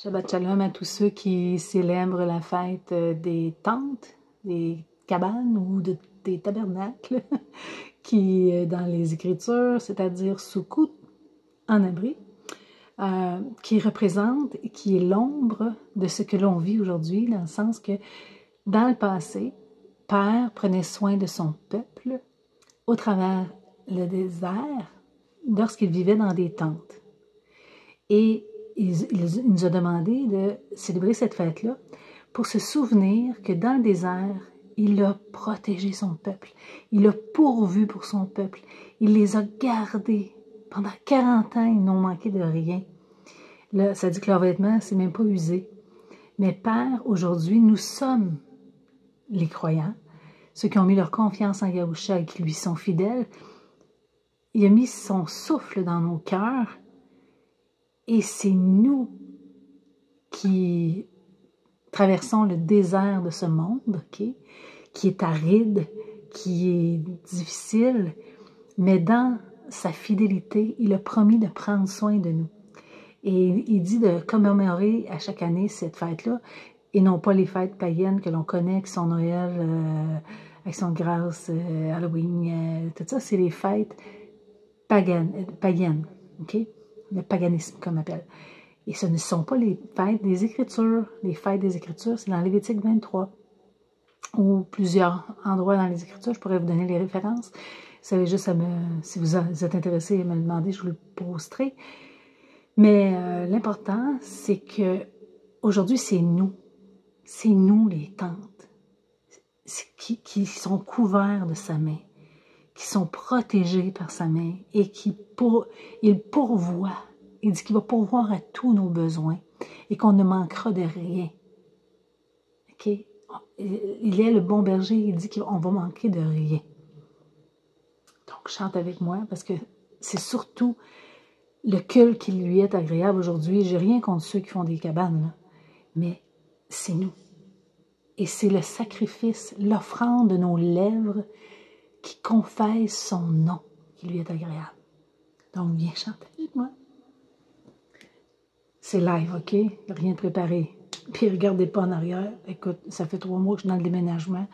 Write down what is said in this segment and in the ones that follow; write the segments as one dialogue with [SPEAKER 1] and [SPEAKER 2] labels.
[SPEAKER 1] Shabbat Shalom à tous ceux qui célèbrent la fête des tentes, des cabanes ou des tabernacles, qui dans les Écritures, c'est-à-dire Sukkot, en abri, qui représente et qui est l'ombre de ce que l'on vit aujourd'hui, dans le sens que dans le passé, Père prenait soin de son peuple au travers le désert lorsqu'il vivait dans des tentes. Et il nous a demandé de célébrer cette fête-là pour se souvenir que dans le désert, il a protégé son peuple. Il a pourvu pour son peuple. Il les a gardés. Pendant 40 ans, ils n'ont manqué de rien. Là, ça dit que leur vêtement, c'est même pas usé. Mais Père, aujourd'hui, nous sommes les croyants, ceux qui ont mis leur confiance en Yahusha et qui lui sont fidèles. Il a mis son souffle dans nos cœurs. Et c'est nous qui traversons le désert de ce monde, okay, qui est aride, qui est difficile, mais dans sa fidélité, il a promis de prendre soin de nous. Et il dit de commémorer à chaque année cette fête-là, et non pas les fêtes païennes que l'on connaît, qui sont Noël, Action de grâce, Halloween, tout ça, c'est les fêtes païennes, ok? Le paganisme, comme on appelle. Et ce ne sont pas les fêtes des Écritures. Les fêtes des Écritures, c'est dans Lévitique 23, ou plusieurs endroits dans les Écritures. Je pourrais vous donner les références. Vous savez juste si vous êtes intéressé à me le demander, je vous le posterai. Mais l'important, c'est que aujourd'hui, c'est nous les tentes, qui sont couverts de sa main, qui sont protégés par sa main et il pourvoit. Il dit qu'il va pourvoir à tous nos besoins et qu'on ne manquera de rien. OK? Il est le bon berger, il dit qu'on va manquer de rien. Donc, chante avec moi parce que c'est surtout le culte qui lui est agréable aujourd'hui. J'ai rien contre ceux qui font des cabanes, là, mais c'est nous. Et c'est le sacrifice, l'offrande de nos lèvres qui confesse son nom, qui lui est agréable. Donc, viens chanter avec moi. C'est live, OK? Rien de préparé. Puis, regardez pas en arrière. Écoute, ça fait 3 mois que je suis dans le déménagement.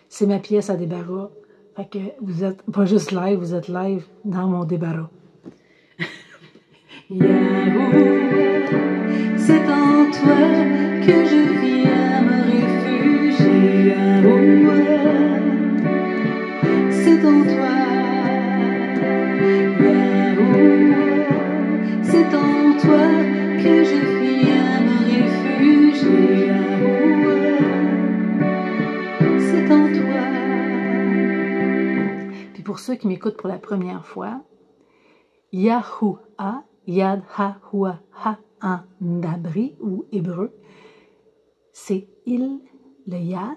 [SPEAKER 1] C'est ma pièce à débarras. Fait que vous êtes pas juste live, vous êtes live dans mon débarras.
[SPEAKER 2] Yahouh, c'est en toi que je viens me réfugier. Yahouh, c'est en toi. Yahouh, c'est en toi que je viens me réfugier. Yahouh, c'est en toi.
[SPEAKER 1] Puis pour ceux qui m'écoutent pour la première fois, Yahuah, Yad Ha-Hua Ha en abri ou hébreu, c'est il, le Yad,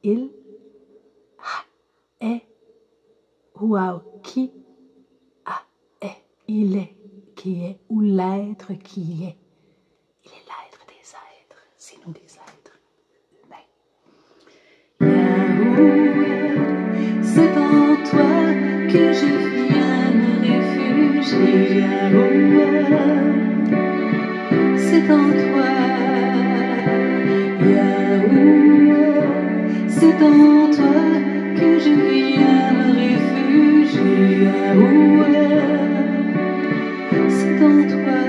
[SPEAKER 1] il, Ha, est, Hua, qui, A, est, il est, qui est, ou l'être qui est. Il est l'être des êtres, c'est nous des êtres humains.
[SPEAKER 2] Yahouh, c'est en toi que je viens me réfugier. Yahouh, c'est en toi. Yahouh, c'est en toi que je viens me réfugier. Yahouh, c'est en toi.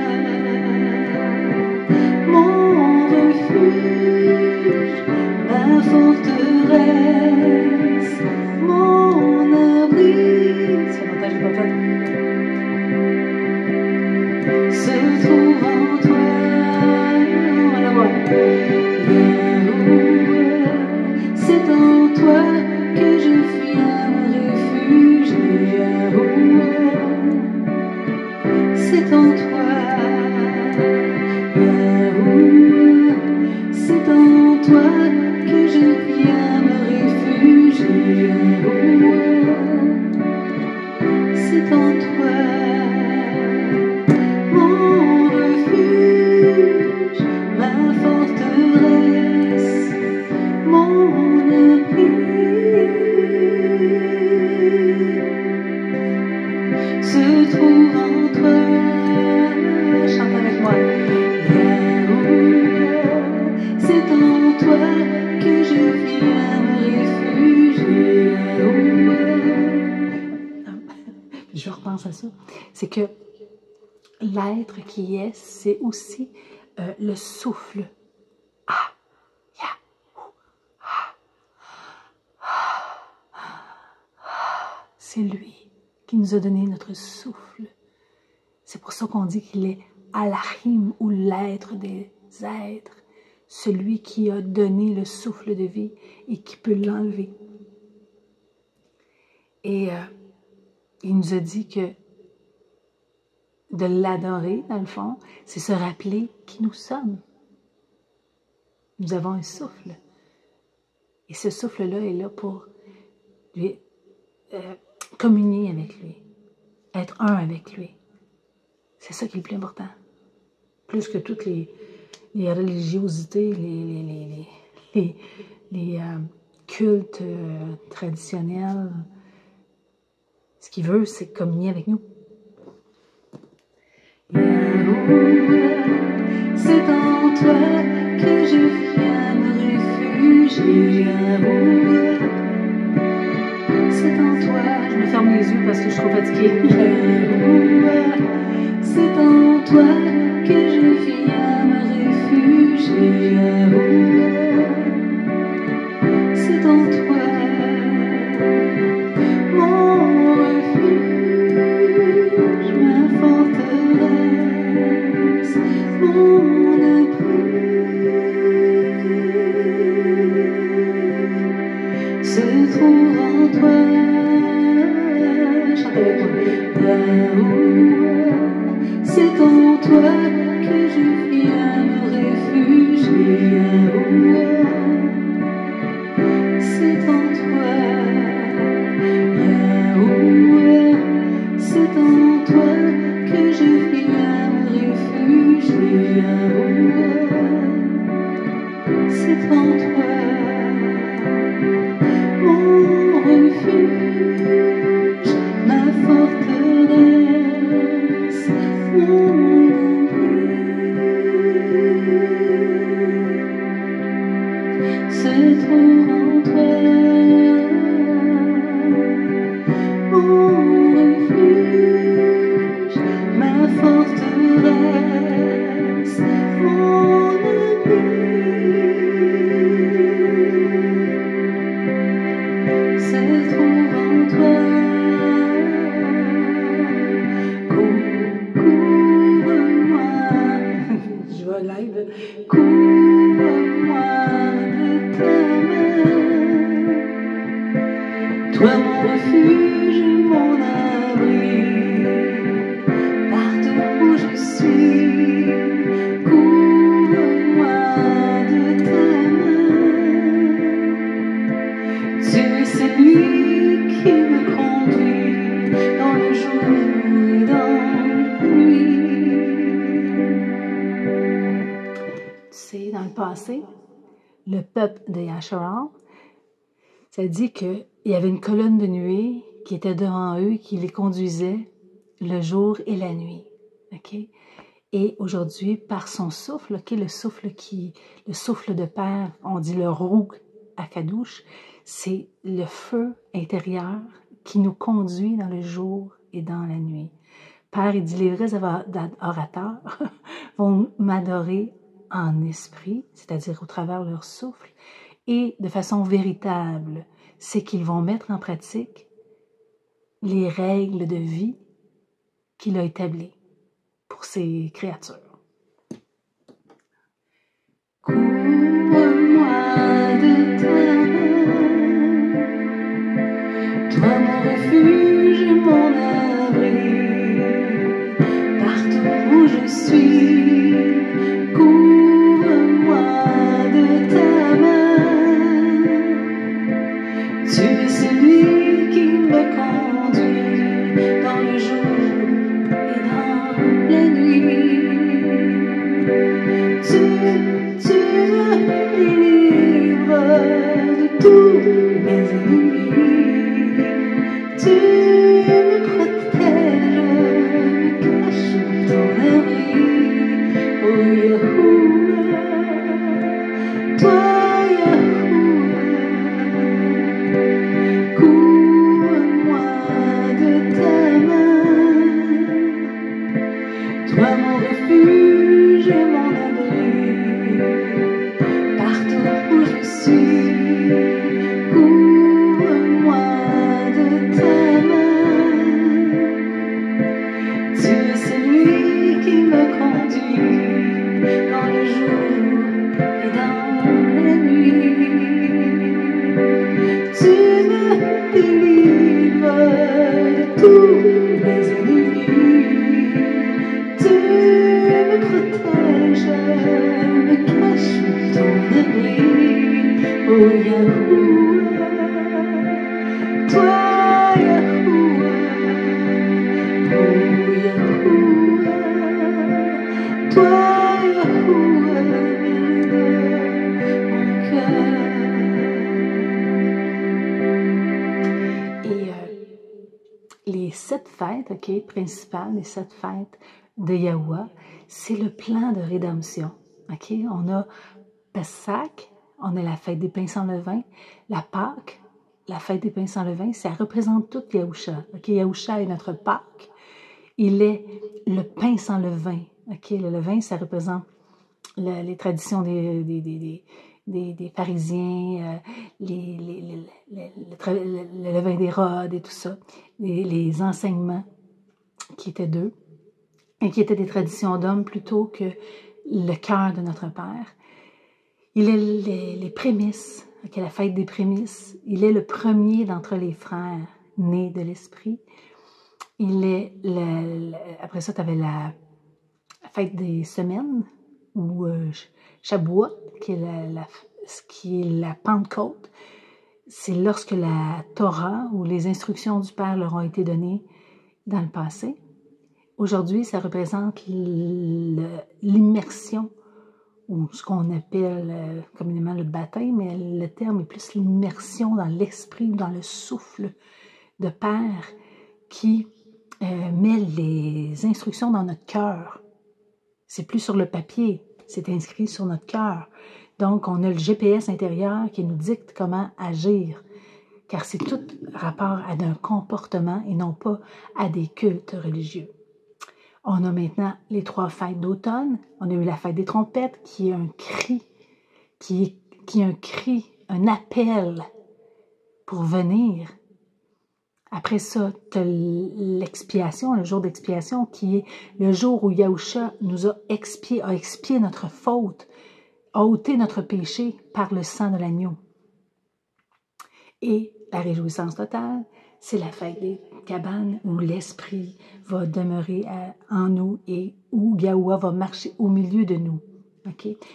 [SPEAKER 2] Mon refuge, ma forteresse, mon abri.
[SPEAKER 1] Ça longtemps que je l'ai pas fait.
[SPEAKER 2] Se trouve en toi. On va la voir. Yahouh, c'est en toi que je viens me réfugier. Yahouh, c'est en toi. Yahouh, c'est en toi que je viens me réfugier. Yahouh, c'est en toi. Mon refuge, ma forteresse, mon abri, se trouve en toi.
[SPEAKER 1] Chante avec moi.
[SPEAKER 2] Yahouh,
[SPEAKER 1] à ça, c'est que l'être qui est, c'est aussi le souffle. Ah, ya, c'est lui qui nous a donné notre souffle. C'est pour ça qu'on dit qu'il est Alahim, ou l'être des êtres, celui qui a donné le souffle de vie et qui peut l'enlever. Et il nous a dit que de l'adorer, dans le fond, c'est se rappeler qui nous sommes. Nous avons un souffle. Et ce souffle-là est là pour lui, communier avec lui, être un avec lui. C'est ça qui est le plus important. Plus que toutes les religiosités, les cultes traditionnels. Ce qu'il veut, c'est communier avec nous.
[SPEAKER 2] C'est en toi que je viens me réfugier. C'est en toi.
[SPEAKER 1] Je me ferme les yeux parce que je suis trop fatiguée.
[SPEAKER 2] C'est en toi que je viens me réfugier. C'est en toi mon refuge, ma forteresse, mon abri. Se trouve en toi. Chante avec moi. C'est en toi que je viens me réfugier. C'est en toi, Yahweh. C'est en toi que je viens me réfugier. C'est en toi mon refuge, ma forteresse. Se trouve en toi mon refuge, ma forteresse, mon abri. Se trouve en toi.
[SPEAKER 1] Live.
[SPEAKER 2] Couvre-moi de ta main, toi mon refuge, mon abri, partout où je suis. Couvre-moi de ta main, tu es celui qui me conduit dans le jour et dans la nuit.
[SPEAKER 1] Dans le passé, le peuple de Yasharal, ça dit qu'il y avait une colonne de nuée qui était devant eux, qui les conduisait le jour et la nuit. Okay? Et aujourd'hui, par son souffle, okay, le souffle de Père, on dit le roux à Kadouche, c'est le feu intérieur qui nous conduit dans le jour et dans la nuit. Père, il dit, les vrais orateurs vont m'adorer en esprit, c'est-à-dire au travers leur souffle, et de façon véritable, c'est qu'ils vont mettre en pratique les règles de vie qu'il a établies pour ses créatures.
[SPEAKER 2] Couvre-moi de ta main, toi mon refuge et mon abri, partout où je suis. Couvre-moi de ta main, tu es celui qui me conduit dans le jour et dans la nuit. Tu me délivres de tous mes ennemis. Tu me protèges, me caches ton abri. Oh Yahuwah, toi Yahuwah, couvre-moi de ta main. me cache sous ton abri. Oh Yahuwah, toi Yahuwah, oh Yahuwah, toi Yahuwah, mon cœur.
[SPEAKER 1] Et les 7 fêtes, principales, les 7 fêtes de Yahuwah, c'est le plan de rédemption. On a Pessah, on a la fête des pains sans levain, la Pâque, la fête des pains sans levain, ça représente tout Yahusha. Yahusha est notre Pâque. Il est le pain sans levain. Le levain, ça représente les traditions des pharisiens, le levain d'Hérode et tout ça, les enseignements qui étaient d'eux et qui étaient des traditions d'hommes plutôt que le cœur de notre Père. Il est les prémices, la fête des prémices. Il est le premier d'entre les frères nés de l'Esprit. Il est, après ça, tu avais la fête des semaines, ou Shabuot, qui est la Pentecôte. C'est lorsque la Torah ou les instructions du Père leur ont été données dans le passé. Aujourd'hui, ça représente l'immersion, ou ce qu'on appelle communément le baptême, mais le terme est plus l'immersion dans l'esprit, dans le souffle de Père qui met les instructions dans notre cœur. C'est plus sur le papier, c'est inscrit sur notre cœur. Donc, on a le GPS intérieur qui nous dicte comment agir, car c'est tout rapport à un comportement et non pas à des cultes religieux. On a maintenant les 3 fêtes d'automne. On a eu la fête des trompettes, qui est un cri, qui est un cri, un appel pour venir. Après ça, tu as l'expiation, le jour d'expiation, qui est le jour où Yahusha nous a expié notre faute, a ôté notre péché par le sang de l'agneau. Et la réjouissance totale, c'est la fête des cabanes où l'Esprit va demeurer en nous et où Yahuwah va marcher au milieu de nous.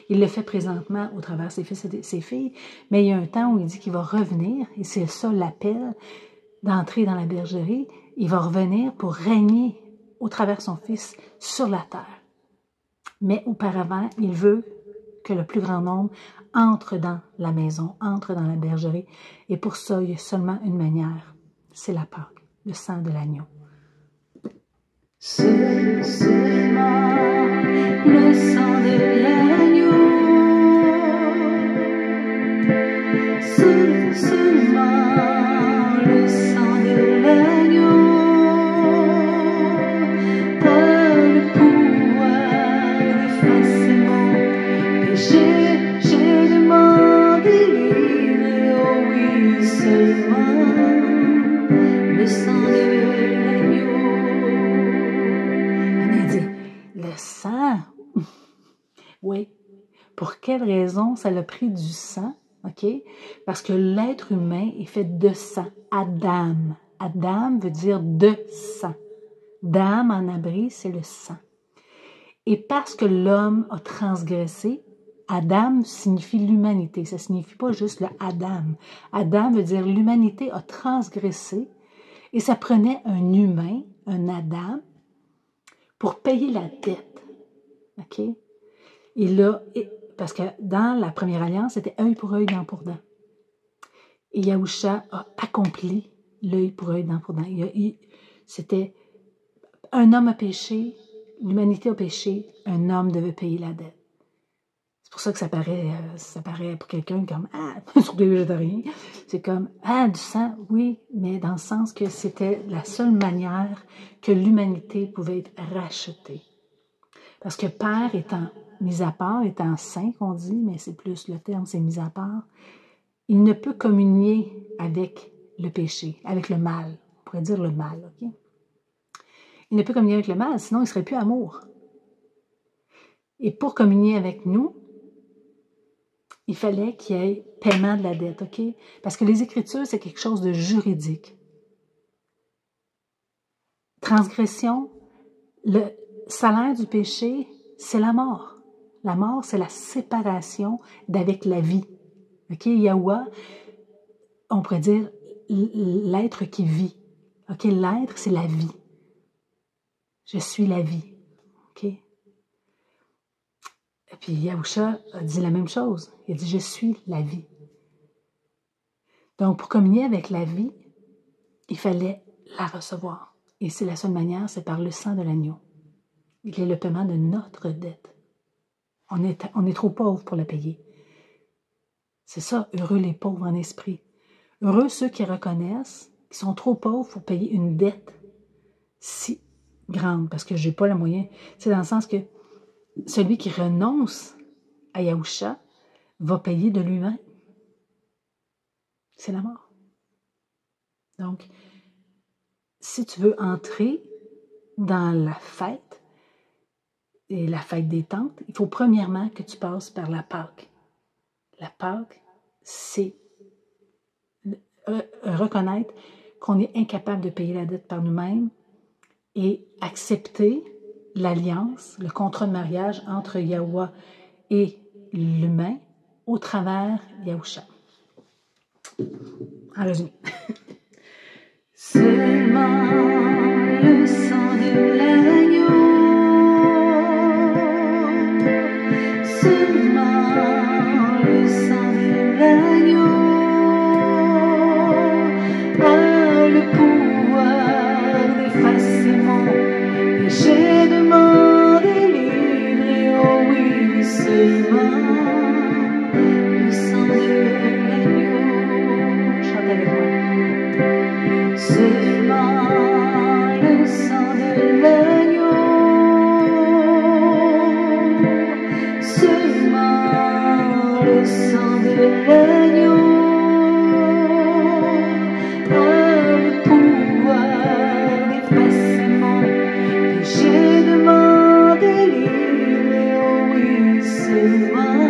[SPEAKER 1] Il le fait présentement au travers de ses fils et ses filles, mais il y a un temps où il dit qu'il va revenir, et c'est ça l'appel d'entrer dans la bergerie. Il va revenir pour régner au travers de son Fils sur la terre. Mais auparavant, il veut que le plus grand nombre entre dans la maison, entre dans la bergerie. Et pour ça, il y a seulement une manière, c'est la Pâque, le sang de l'agneau.
[SPEAKER 2] Seulement le sang de l'agneau. Seulement le sang de l'agneau. Par le pouvoir d'effacer mon péché, j'ai demandé libre. Oh oui, seulement le sang de l'agneau.
[SPEAKER 1] On a dit, le sang, oui. Pour quelle raison ça a pris du sang? Parce que l'être humain est fait de sang. Adam. Adam veut dire de sang. Dam en abri, c'est le sang. Et parce que l'homme a transgressé, Adam signifie l'humanité. Ça ne signifie pas juste le Adam. Adam veut dire l'humanité a transgressé et ça prenait un humain, un Adam, pour payer la dette. Et là, parce que dans la première alliance, c'était œil pour œil, dent pour dent. Et Yahusha a accompli l'œil pour œil, dent pour dent. C'était un homme a péché, l'humanité a péché, un homme devait payer la dette. C'est pour ça que ça paraît pour quelqu'un comme « Ah, sur des végétariens », c'est comme « Ah, du sang, oui », mais dans le sens que c'était la seule manière que l'humanité pouvait être rachetée. Parce que Père étant mis à part, étant saint qu'on dit, mais c'est plus le terme, c'est mis à part, il ne peut communier avec le péché, avec le mal. On pourrait dire le mal, Il ne peut communier avec le mal, sinon il ne serait plus amour. Et pour communier avec nous, il fallait qu'il y ait paiement de la dette, Parce que les Écritures, c'est quelque chose de juridique. Transgression, le salaire du péché, c'est la mort. La mort, c'est la séparation d'avec la vie. OK? Yahuwah, on pourrait dire l'être qui vit. OK? L'être, c'est la vie. Je suis la vie. OK? Et puis Yahusha a dit la même chose. Il a dit, je suis la vie. Donc, pour communier avec la vie, il fallait la recevoir. Et c'est la seule manière, c'est par le sang de l'agneau. Il est le paiement de notre dette. On est trop pauvres pour la payer. C'est ça, heureux les pauvres en esprit. Heureux ceux qui reconnaissent qu'ils sont trop pauvres pour payer une dette si grande, parce que je n'ai pas le moyen. C'est dans le sens que celui qui renonce à Yahusha va payer de lui-même. C'est la mort. Donc, si tu veux entrer dans la fête, et la fête des tentes, il faut premièrement que tu passes par la Pâque. La Pâque, c'est reconnaître qu'on est incapable de payer la dette par nous-mêmes et accepter l'alliance, le contrat de mariage entre Yahuwah et l'humain au travers Yahusha. En résumé.
[SPEAKER 2] Seulement le sang de l'agneau, seulement le sang de l'agneau a le pouvoir d'effacer mon péché, de m'en délivrer. Oh oui, seulement le sang de l'agneau. Chante avec moi. Seulement le sang de l'agneau, seulement le sang de l'agneau a le pouvoir d'effacer mon péché, de m'en délivrer. Oh oui, seulement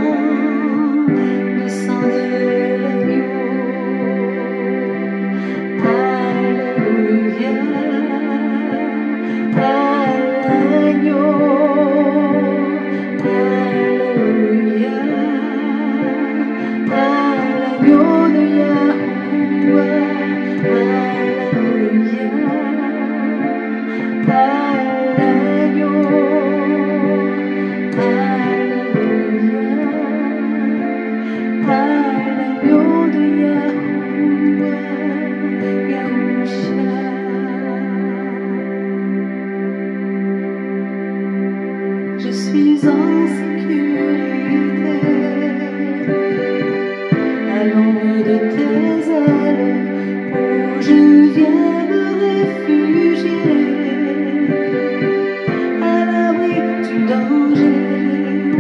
[SPEAKER 2] le sang de l'agneau. Je suis en sécurité à l'ombre de tes ailes, où je viens me réfugier, à l'abri du danger,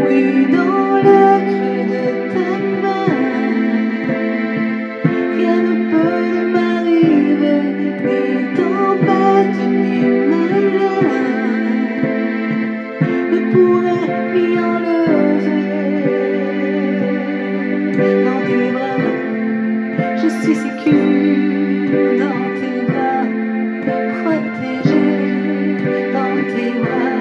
[SPEAKER 2] oui, dans le creux de ta main. Rien ne peut m'arriver, ni tempête, ni malheur pourrait m'y enlever. Dans tes bras, je suis sécure. Dans tes bras, protégée. Dans tes bras,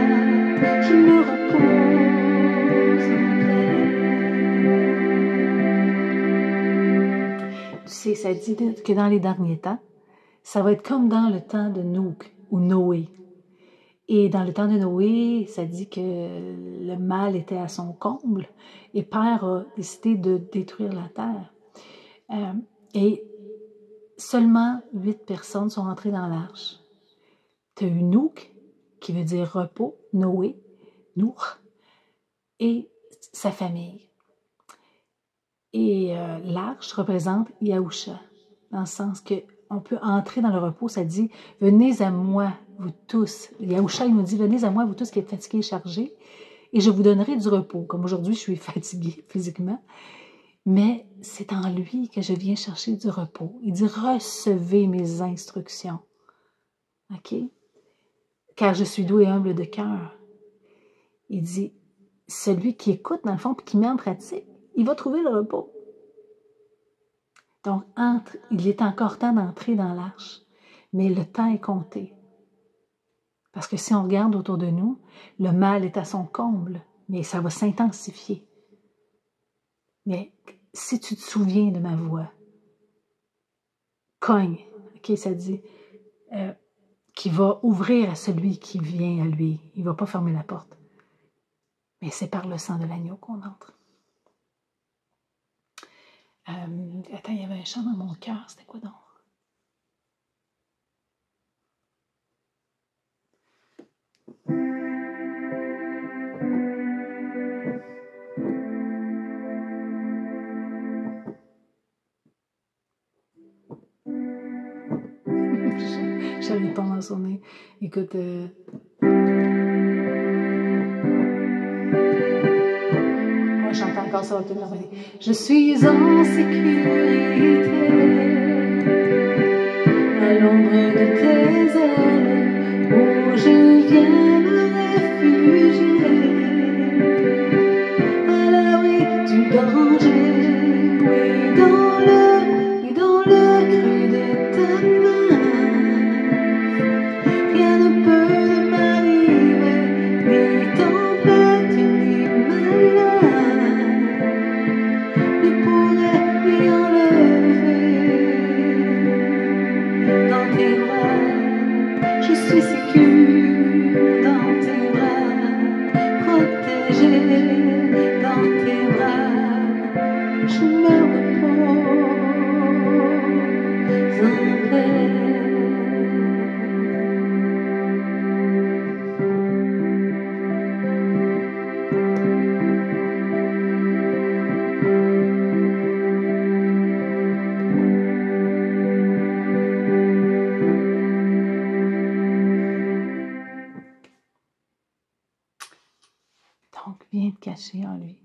[SPEAKER 2] je me repose en paix.
[SPEAKER 1] Tu sais, ça dit que dans les derniers temps, ça va être comme dans le temps de Nouk ou Noé. Et dans le temps de Noé, ça dit que le mal était à son comble et Père a décidé de détruire la terre. Et seulement 8 personnes sont entrées dans l'arche. Tu as eu Nouk, qui veut dire repos, Noé, Nour, et sa famille. Et l'arche représente Yahusha, dans le sens qu'on peut entrer dans le repos, ça dit « Venez à moi, vous tous ». Yahusha, il nous dit « Venez à moi, vous tous qui êtes fatigués et chargés, et je vous donnerai du repos ». Comme aujourd'hui, je suis fatiguée physiquement, mais c'est en lui que je viens chercher du repos. Il dit « Recevez mes instructions ». OK? Car je suis doux et humble de cœur. Il dit « Celui qui écoute, dans le fond, puis qui met en pratique, il va trouver le repos. » Donc, il est encore temps d'entrer dans l'arche, mais le temps est compté. Parce que si on regarde autour de nous, le mal est à son comble, mais ça va s'intensifier. Mais si tu te souviens de ma voix, cogne, ok, ça dit, qui va ouvrir à celui qui vient à lui. Il ne va pas fermer la porte. Mais c'est par le sang de l'agneau qu'on entre. Attends, il y avait un chant dans mon cœur, c'était quoi donc? Je n'arrive pas à m'en souvenir. Écoute, moi j'entends encore ça. Je suis en sécurité à l'ombre de tes ailes où je viens me réfugier à l'abri du danger. Oui, dans le creux de ta main. Rien ne peut m'arriver, ni tempête, ni malheur ne pourrait m'y enlever. Dans tes bras, je suis sécure. Dans tes bras, protégée. Dans tes bras, je me repose en paix. Donc, viens te cacher en lui.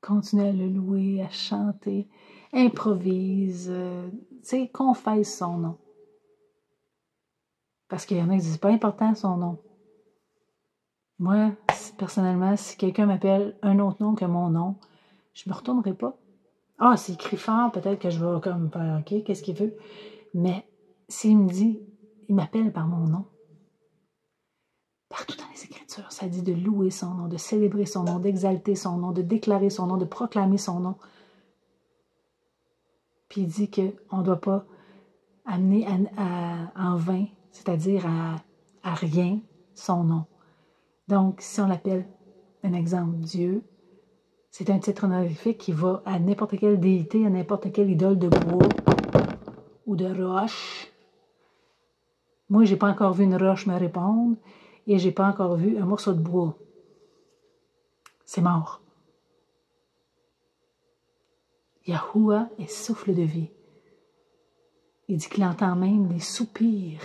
[SPEAKER 1] Continue à le louer, à chanter, improvise, tu sais, confesse son nom. Parce qu'il y en a qui disent, c'est pas important son nom. Moi, personnellement, si quelqu'un m'appelle un autre nom que mon nom, je me retournerai pas. Ah, c'est écrit fort, peut-être que je vais comme faire, OK, qu'est-ce qu'il veut? Mais s'il me dit, il m'appelle par mon nom, partout dans les Écritures, ça dit de louer son nom, de célébrer son nom, d'exalter son nom, de déclarer son nom, de proclamer son nom. Puis il dit qu'on ne doit pas amener en vain, c'est-à-dire à rien, son nom. Donc, si on l'appelle, un exemple, Dieu, c'est un titre honorifique qui va à n'importe quelle déité, à n'importe quelle idole de bois ou de roche. Moi, je n'ai pas encore vu une roche me répondre et je n'ai pas encore vu un morceau de bois. C'est mort. Yahuwah est souffle de vie. Il dit qu'il entend même des soupirs.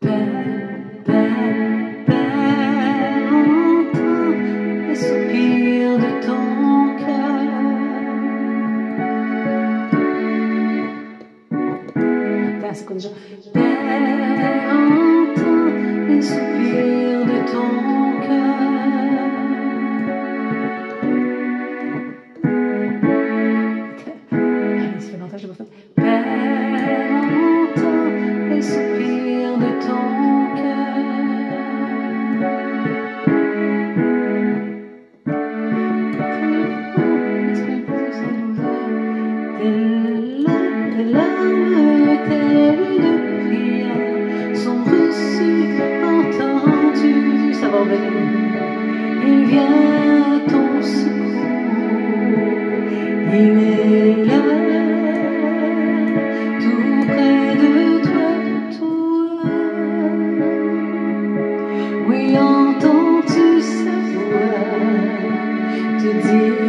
[SPEAKER 1] Père, Père, Père, entends les soupirs de ton cœur. Attends, c'est quoi déjà? Père, entends les soupirs de ton cœur. Ça fait longtemps que je n'ai pas fait. Père, entends les soupirs de ton cœur. Tes larmes, tes de prière sont reçues, entendues. Ça va revenir. Il vient à ton secours. Il est là. Oui, entends-tu sa voix te dire